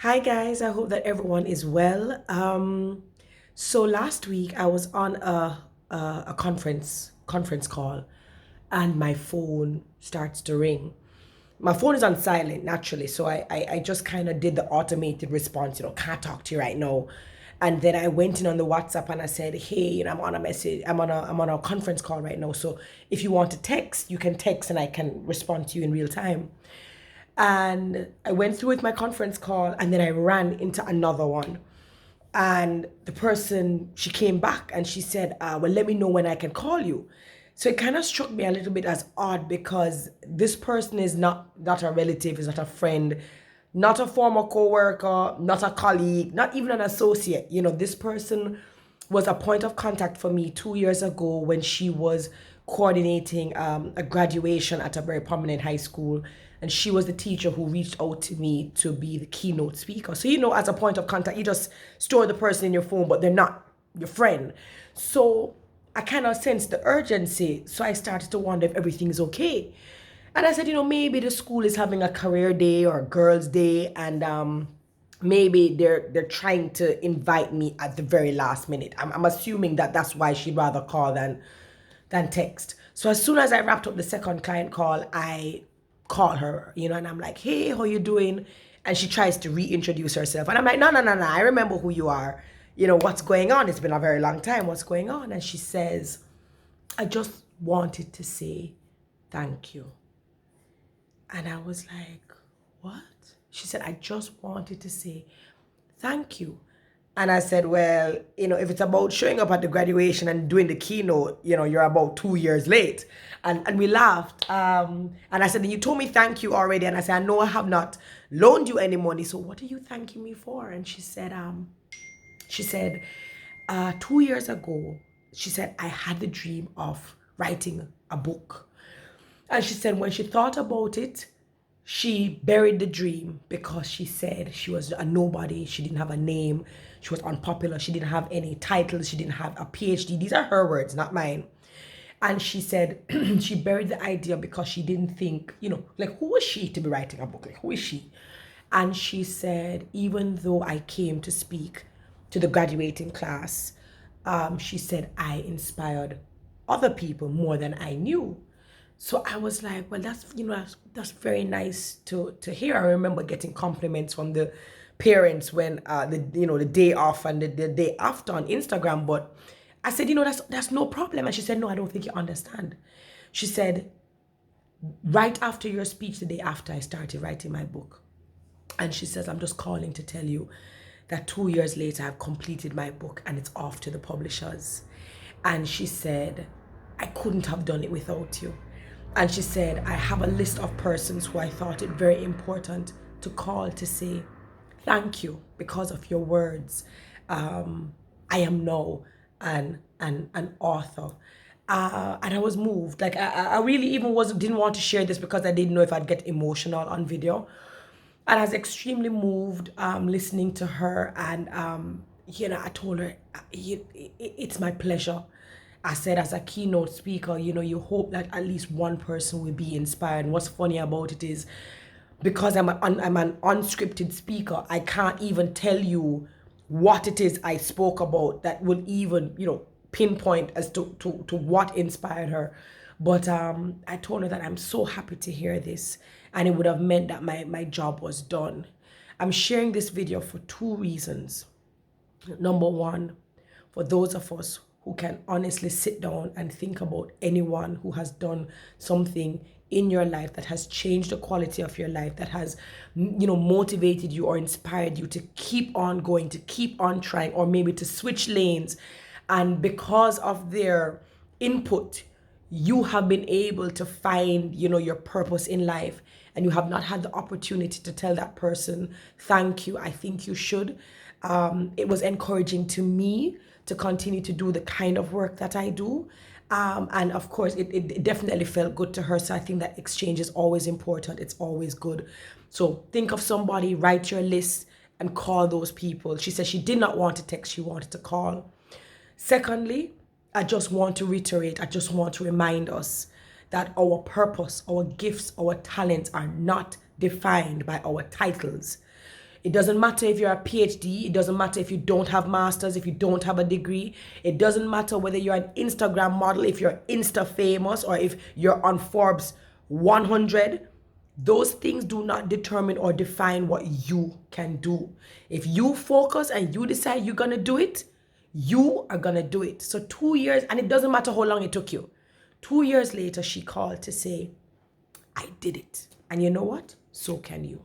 Hi guys, I hope that everyone is well. So last week I was on a conference call, and my phone starts to ring. My phone is on silent naturally, so I just kind of did the automated response, can't talk to you right now. And then I went in on the WhatsApp and I said, hey, I'm on a message, I'm on a conference call right now. So if you want to text, you can text and I can respond to you in real time. And I went through with my conference call and then I ran into another one. And the person, she came back and she said, well, let me know when I can call you. So it kind of struck me a little bit as odd because this person is not a relative, is not a friend, not a former coworker, not a colleague, not even an associate. This person was a point of contact for me 2 years ago when she was coordinating a graduation at a very prominent high school. And she was the teacher who reached out to me to be the keynote speaker. So, as a point of contact, you just store the person in your phone, but they're not your friend. So I kind of sensed the urgency. So I started to wonder if everything is okay. And I said, maybe the school is having a career day or a girls' day, and maybe they're trying to invite me at the very last minute. I'm assuming that that's why she'd rather call than text. So as soon as I wrapped up the second client call, I call her, and I'm like, hey, how you doing? And she tries to reintroduce herself. And I'm like, no, no, no, no, I remember who you are. What's going on? It's been a very long time. What's going on? And she says, I just wanted to say thank you. And I was like, what? She said, I just wanted to say thank you. And I said, well, if it's about showing up at the graduation and doing the keynote, you're about 2 years late. And we laughed. And I said, you told me thank you already. And I said, I know I have not loaned you any money. So what are you thanking me for? And she said, 2 years ago, she said, I had the dream of writing a book. And she said when she thought about it, she buried the dream because she said she was a nobody. She didn't have a name. She was unpopular. She didn't have any titles. She didn't have a PhD. These are her words, not mine. And she said she buried the idea because she didn't think, like, who is she to be writing a book? Like, who is she? And she said, even though I came to speak to the graduating class, she said, I inspired other people more than I knew. So I was like, well, that's very nice to hear. I remember getting compliments from the parents when the day off and the day after on Instagram. But I said, that's no problem. And she said, no, I don't think you understand. She said, right after your speech, the day after, I started writing my book. And she says, I'm just calling to tell you that 2 years later, I've completed my book and it's off to the publishers. And she said, I couldn't have done it without you. And she said, I have a list of persons who I thought it very important to call to say, thank you because of your words. I am now an author. And I was moved. Like I really even didn't want to share this because I didn't know if I'd get emotional on video. And I was extremely moved listening to her. And, I told her, it's my pleasure. I said, as a keynote speaker, you hope that at least one person will be inspired. And what's funny about it is because I'm an unscripted speaker, I can't even tell you what it is I spoke about that would even, pinpoint as to what inspired her. But I told her that I'm so happy to hear this, and it would have meant that my job was done. I'm sharing this video for two reasons. Number one, for those of us who can honestly sit down and think about anyone who has done something in your life that has changed the quality of your life, that has, motivated you or inspired you to keep on going, to keep on trying, or maybe to switch lanes. And because of their input, you have been able to find, your purpose in life, and you have not had the opportunity to tell that person, thank you, I think you should. It was encouraging to me to continue to do the kind of work that I do. And of course, it definitely felt good to her. So I think that exchange is always important. It's always good. So think of somebody, write your list, and call those people. She said she did not want to text, she wanted to call. Secondly, I just want to reiterate, I just want to remind us that our purpose, our gifts, our talents are not defined by our titles. It doesn't matter if you're a PhD. It doesn't matter if you don't have masters, if you don't have a degree. It doesn't matter whether you're an Instagram model, if you're Insta famous, or if you're on Forbes 100. Those things do not determine or define what you can do. If you focus and you decide you're going to do it, you are going to do it. So 2 years, and it doesn't matter how long it took you. 2 years later, she called to say, I did it. And you know what? So can you.